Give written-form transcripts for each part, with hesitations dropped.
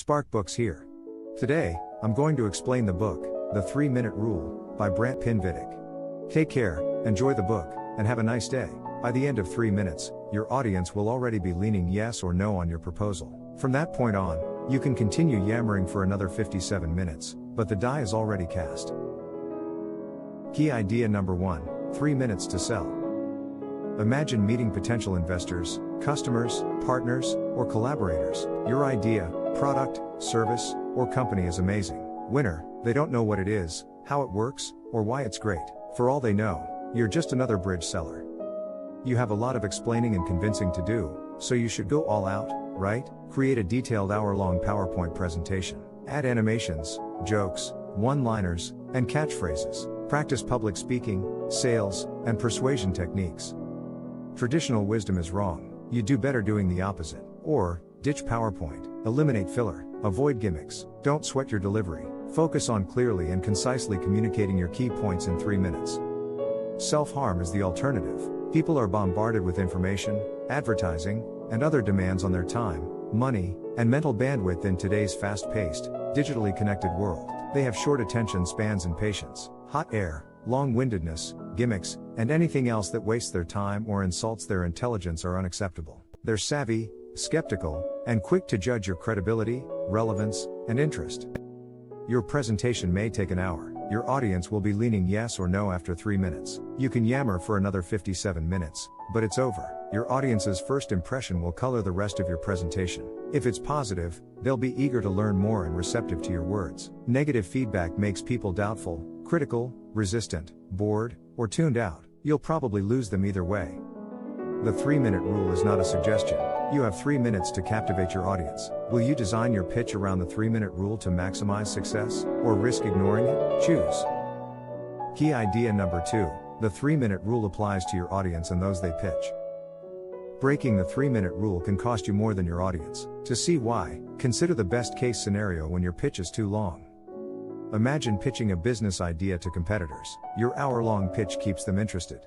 Spark Books here. Today, I'm going to explain the book, The 3-Minute Rule, by Brant Pinvidic. Take care, enjoy the book, and have a nice day. By the end of 3 minutes, your audience will already be leaning yes or no on your proposal. From that point on, you can continue yammering for another 57 minutes, but the die is already cast. Key idea number 1, 3 minutes to sell. Imagine meeting potential investors, customers, partners, or collaborators. Your idea, product, service, or company is amazing. Winner, they don't know what it is, how it works, or why it's great. For all they know, you're just another bridge seller. You have a lot of explaining and convincing to do, so you should go all out, right? Create a detailed hour-long PowerPoint presentation. Add animations, jokes, one-liners, and catchphrases. Practice public speaking, sales, and persuasion techniques. Traditional wisdom is wrong. You do better doing the opposite. Or, ditch PowerPoint, eliminate filler, avoid gimmicks, don't sweat your delivery, focus on clearly and concisely communicating your key points in 3 minutes. Self-harm is the alternative. People are bombarded with information, advertising, and other demands on their time, money, and mental bandwidth in today's fast-paced, digitally connected world. They have short attention spans and patience. Hot air, long-windedness, gimmicks, and anything else that wastes their time or insults their intelligence are unacceptable. They're savvy, skeptical, and quick to judge your credibility, relevance, and interest. Your presentation may take an hour. Your audience will be leaning yes or no after 3 minutes. You can yammer for another 57 minutes, but it's over. Your audience's first impression will color the rest of your presentation. If it's positive, they'll be eager to learn more and receptive to your words. Negative feedback makes people doubtful, critical, resistant, bored, or tuned out. You'll probably lose them either way. The 3-minute rule is not a suggestion. You have 3 minutes to captivate your audience. Will you design your pitch around the 3-minute rule to maximize success, or risk ignoring it? Choose. Key idea number 2, the 3-minute rule applies to your audience and those they pitch. Breaking the 3-minute rule can cost you more than your audience. To see why, consider the best case scenario when your pitch is too long. Imagine pitching a business idea to competitors. Your hour-long pitch keeps them interested.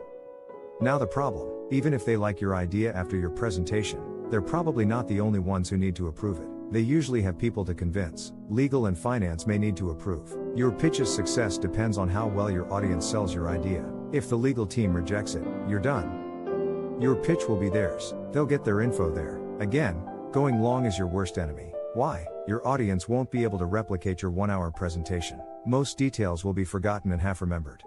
Now the problem, even if they like your idea after your presentation, they're probably not the only ones who need to approve it. They usually have people to convince. Legal and finance may need to approve. Your pitch's success depends on how well your audience sells your idea. If the legal team rejects it, you're done. Your pitch will be theirs. They'll get their info there. Again, going long is your worst enemy. Why? Your audience won't be able to replicate your 1-hour presentation. Most details will be forgotten and half remembered.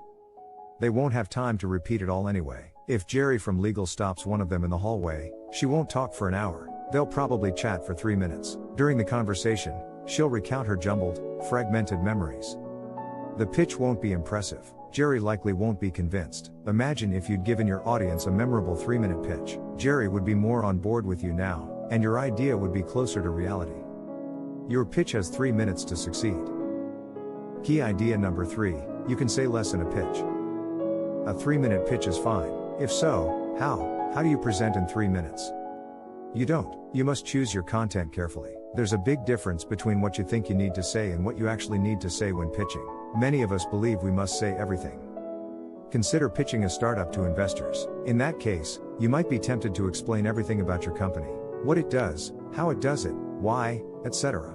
They won't have time to repeat it all anyway. If Jerry from legal stops one of them in the hallway, she won't talk for an hour. They'll probably chat for 3 minutes. During the conversation, she'll recount her jumbled, fragmented memories. The pitch won't be impressive. Jerry likely won't be convinced. Imagine if you'd given your audience a memorable 3-minute pitch. Jerry would be more on board with you now, and your idea would be closer to reality. Your pitch has 3 minutes to succeed. Key idea number 3, you can say less in a pitch. A 3-minute pitch is fine. If so, how? How do you present in 3 minutes? You don't. You must choose your content carefully. There's a big difference between what you think you need to say and what you actually need to say when pitching. Many of us believe we must say everything. Consider pitching a startup to investors. In that case, you might be tempted to explain everything about your company. What it does, how it does it, why, etc.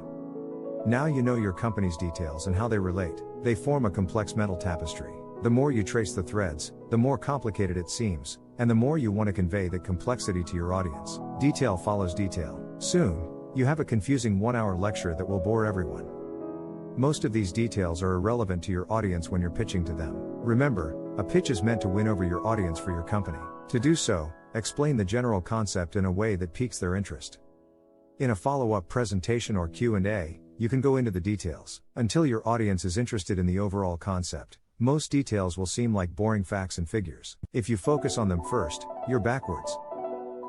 Now you know your company's details and how they relate. They form a complex mental tapestry. The more you trace the threads, the more complicated it seems, and the more you want to convey that complexity to your audience. Detail follows detail. Soon, you have a confusing 1-hour lecture that will bore everyone. Most of these details are irrelevant to your audience when you're pitching to them. Remember, a pitch is meant to win over your audience for your company. To do so, explain the general concept in a way that piques their interest. In a follow-up presentation or Q&A, you can go into the details. Until your audience is interested in the overall concept, most details will seem like boring facts and figures. If you focus on them first, you're backwards.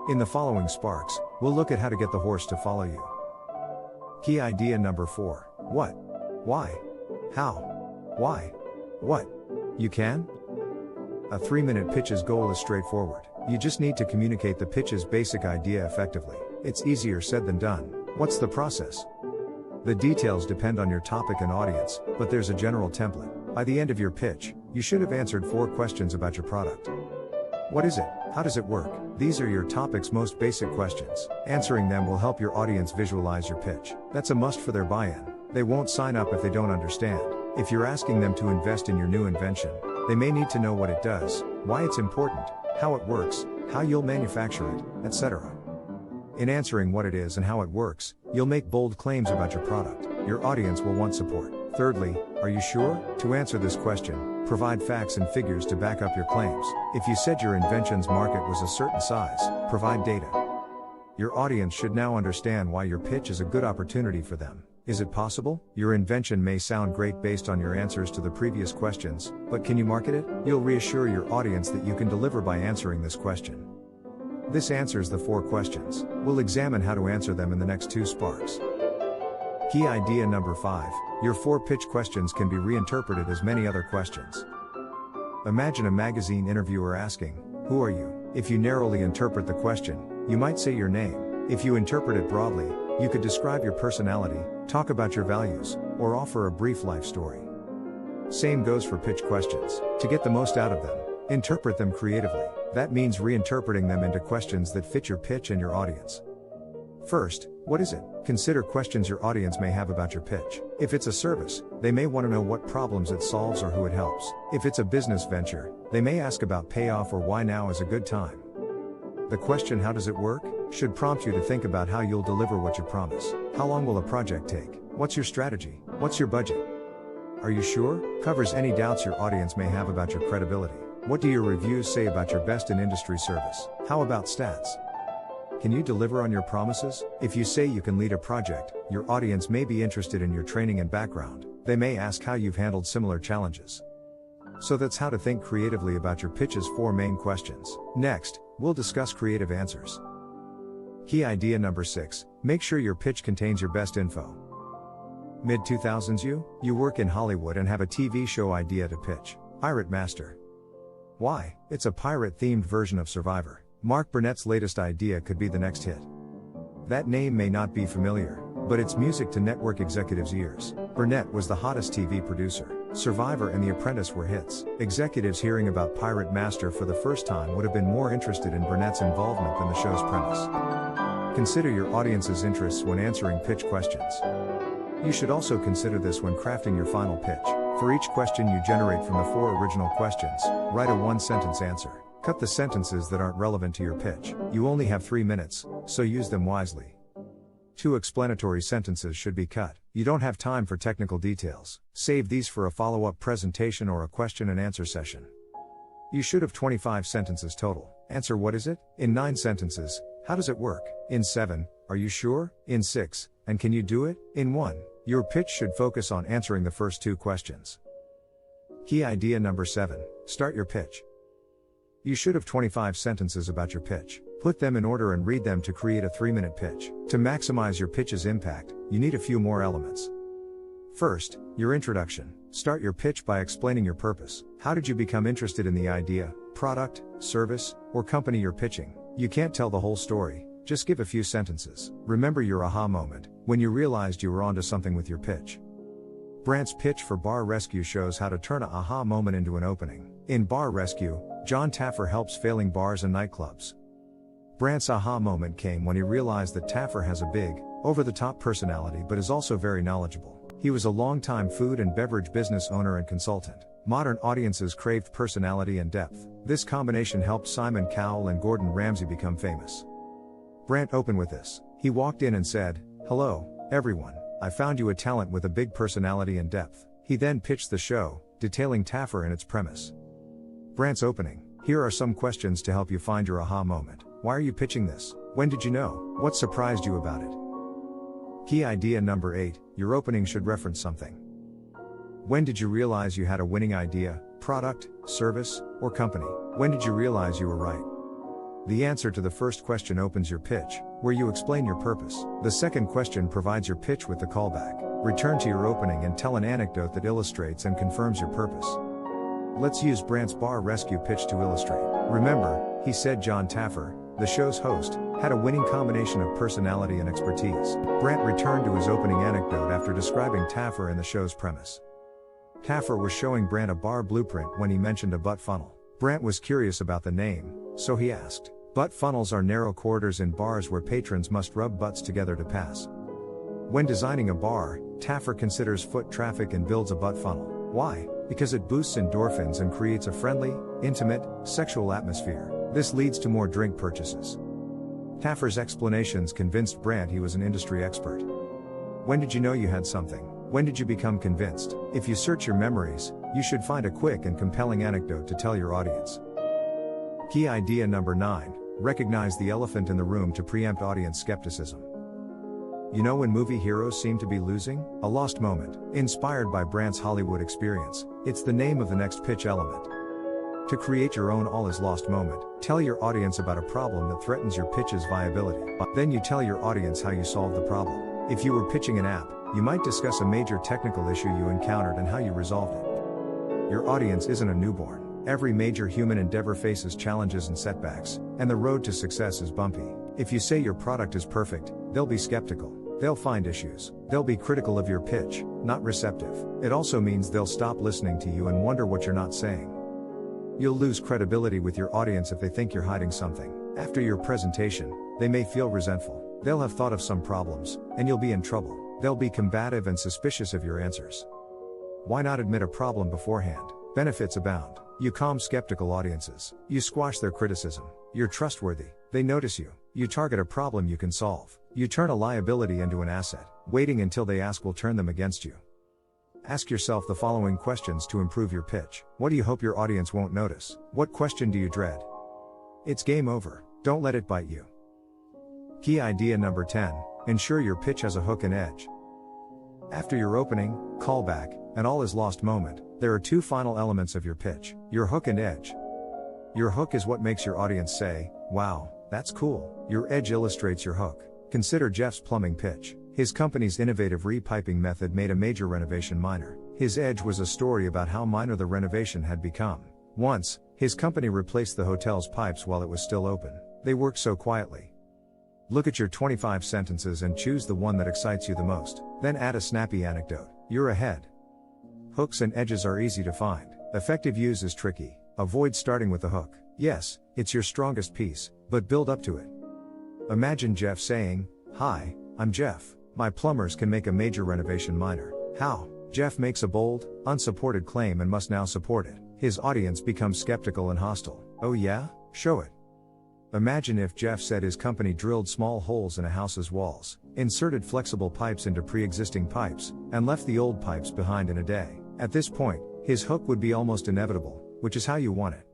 In the following sparks, we'll look at how to get the horse to follow you. Key idea number 4. What? Why? How? Why? What? You can? A 3-minute pitch's goal is straightforward. You just need to communicate the pitch's basic idea effectively. It's easier said than done. What's the process? The details depend on your topic and audience, but there's a general template. By the end of your pitch, you should have answered 4 questions about your product. What is it? How does it work? These are your topic's most basic questions. Answering them will help your audience visualize your pitch. That's a must for their buy-in. They won't sign up if they don't understand. If you're asking them to invest in your new invention, they may need to know what it does, why it's important, how it works, how you'll manufacture it, etc. In answering what it is and how it works, you'll make bold claims about your product. Your audience will want support. Thirdly, are you sure? To answer this question, provide facts and figures to back up your claims. If you said your invention's market was a certain size, provide data. Your audience should now understand why your pitch is a good opportunity for them. Is it possible? Your invention may sound great based on your answers to the previous questions, but can you market it? You'll reassure your audience that you can deliver by answering this question. This answers the 4 questions. We'll examine how to answer them in the next 2 sparks. Key idea number 5. Your 4 pitch questions can be reinterpreted as many other questions. Imagine a magazine interviewer asking, "Who are you?" If you narrowly interpret the question, you might say your name. If you interpret it broadly, you could describe your personality, talk about your values, or offer a brief life story. Same goes for pitch questions. To get the most out of them, interpret them creatively. That means reinterpreting them into questions that fit your pitch and your audience. First, what is it? Consider questions your audience may have about your pitch. If it's a service, they may want to know what problems it solves or who it helps. If it's a business venture, they may ask about payoff or why now is a good time. The question, "How does it work?" should prompt you to think about how you'll deliver what you promise. How long will a project take? What's your strategy? What's your budget? Are you sure? Covers any doubts your audience may have about your credibility. What do your reviews say about your best in industry service? How about stats? Can you deliver on your promises? If you say you can lead a project, your audience may be interested in your training and background. They may ask how you've handled similar challenges. So that's how to think creatively about your pitch's 4 main questions. Next, we'll discuss creative answers. Key idea number 6. Make sure your pitch contains your best info. Mid-2000s you work in Hollywood and have a TV show idea to pitch. Pirate Master. Why? It's a pirate-themed version of Survivor. Mark Burnett's latest idea could be the next hit. That name may not be familiar, but it's music to network executives' ears. Burnett was the hottest TV producer. Survivor and The Apprentice were hits. Executives hearing about Pirate Master for the first time would have been more interested in Burnett's involvement than the show's premise. Consider your audience's interests when answering pitch questions. You should also consider this when crafting your final pitch. For each question you generate from the 4 original questions, write a 1-sentence answer. Cut the sentences that aren't relevant to your pitch. You only have 3 minutes, so use them wisely. 2 explanatory sentences should be cut. You don't have time for technical details. Save these for a follow-up presentation or a question and answer session. You should have 25 sentences total. Answer, "What is it?" in 9 sentences. How does it work? In 7, are you sure? In 6, and can you do it? In 1. Your pitch should focus on answering the first 2 questions. Key idea number 7. Start your pitch. You should have 25 sentences about your pitch. Put them in order and read them to create a 3-minute pitch. To maximize your pitch's impact, you need a few more elements. First, your introduction. Start your pitch by explaining your purpose. How did you become interested in the idea, product, service, or company you're pitching? You can't tell the whole story, just give a few sentences. Remember your aha moment, when you realized you were onto something with your pitch. Brant's pitch for Bar Rescue shows how to turn an aha moment into an opening. In Bar Rescue, John Taffer helps failing bars and nightclubs. Brant's aha moment came when he realized that Taffer has a big, over-the-top personality but is also very knowledgeable. He was a long-time food and beverage business owner and consultant. Modern audiences craved personality and depth. This combination helped Simon Cowell and Gordon Ramsay become famous. Brant opened with this. He walked in and said, "Hello, everyone. I found you a talent with a big personality and depth." He then pitched the show, detailing Taffer and its premise. Brant's opening. Here are some questions to help you find your aha moment. Why are you pitching this? When did you know? What surprised you about it? Key idea number 8. Your opening should reference something. When did you realize you had a winning idea, product, service, or company? When did you realize you were right? The answer to the first question opens your pitch, where you explain your purpose. The second question provides your pitch with the callback. Return to your opening and tell an anecdote that illustrates and confirms your purpose. Let's use Brant's Bar Rescue pitch to illustrate. Remember, he said John Taffer, the show's host, had a winning combination of personality and expertise. Brant returned to his opening anecdote after describing Taffer and the show's premise. Taffer was showing Brant a bar blueprint when he mentioned a butt funnel. Brant was curious about the name, so he asked. Butt funnels are narrow corridors in bars where patrons must rub butts together to pass. When designing a bar, Taffer considers foot traffic and builds a butt funnel. Why? Because it boosts endorphins and creates a friendly, intimate, sexual atmosphere. This leads to more drink purchases. Taffer's explanations convinced Brant he was an industry expert. When did you know you had something? When did you become convinced? If you search your memories, you should find a quick and compelling anecdote to tell your audience. Key idea number 9. Recognize the elephant in the room to preempt audience skepticism. You know when movie heroes seem to be losing? A lost moment. Inspired by Brant's Hollywood experience, it's the name of the next pitch element. To create your own all is lost moment, tell your audience about a problem that threatens your pitch's viability. Then you tell your audience how you solved the problem. If you were pitching an app, you might discuss a major technical issue you encountered and how you resolved it. Your audience isn't a newborn. Every major human endeavor faces challenges and setbacks, and the road to success is bumpy. If you say your product is perfect, they'll be skeptical. They'll find issues. They'll be critical of your pitch, not receptive. It also means they'll stop listening to you and wonder what you're not saying. You'll lose credibility with your audience if they think you're hiding something. After your presentation, they may feel resentful. They'll have thought of some problems, and you'll be in trouble. They'll be combative and suspicious of your answers. Why not admit a problem beforehand? Benefits abound. You calm skeptical audiences. You squash their criticism. You're trustworthy. They notice you. You target a problem you can solve. You turn a liability into an asset. Waiting until they ask will turn them against you. Ask yourself the following questions to improve your pitch. What do you hope your audience won't notice? What question do you dread? It's game over. Don't let it bite you. Key idea number 10. Ensure your pitch has a hook and edge. After your opening, callback, and all is lost moment, there are two final elements of your pitch: your hook and edge. Your hook is what makes your audience say, "Wow, that's cool." Your edge illustrates your hook. Consider Jeff's plumbing pitch. His company's innovative repiping method made a major renovation minor. His edge was a story about how minor the renovation had become. Once, his company replaced the hotel's pipes while it was still open. They worked so quietly. Look at your 25 sentences and choose the one that excites you the most. Then add a snappy anecdote. You're ahead. Hooks and edges are easy to find. Effective use is tricky. Avoid starting with the hook. Yes, it's your strongest piece, but build up to it. Imagine Jeff saying, "Hi, I'm Jeff. My plumbers can make a major renovation minor." How? Jeff makes a bold, unsupported claim and must now support it. His audience becomes skeptical and hostile. Oh yeah? Show it. Imagine if Jeff said his company drilled small holes in a house's walls, inserted flexible pipes into pre-existing pipes, and left the old pipes behind in a day. At this point, his hook would be almost inevitable, which is how you want it.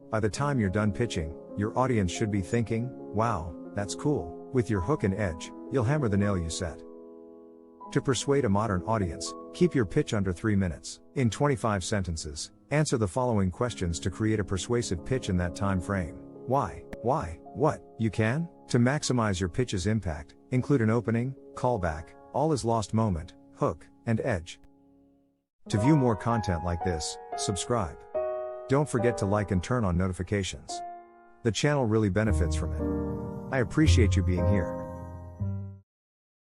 By the time you're done pitching, your audience should be thinking, "Wow, that's cool." With your hook and edge, you'll hammer the nail you set. To persuade a modern audience, keep your pitch under 3 minutes. In 25 sentences, answer the following questions to create a persuasive pitch in that time frame. Why? What? You can? To maximize your pitch's impact, include an opening, callback, all is lost moment, hook, and edge. To view more content like this, subscribe. Don't forget to like and turn on notifications. The channel really benefits from it. I appreciate you being here.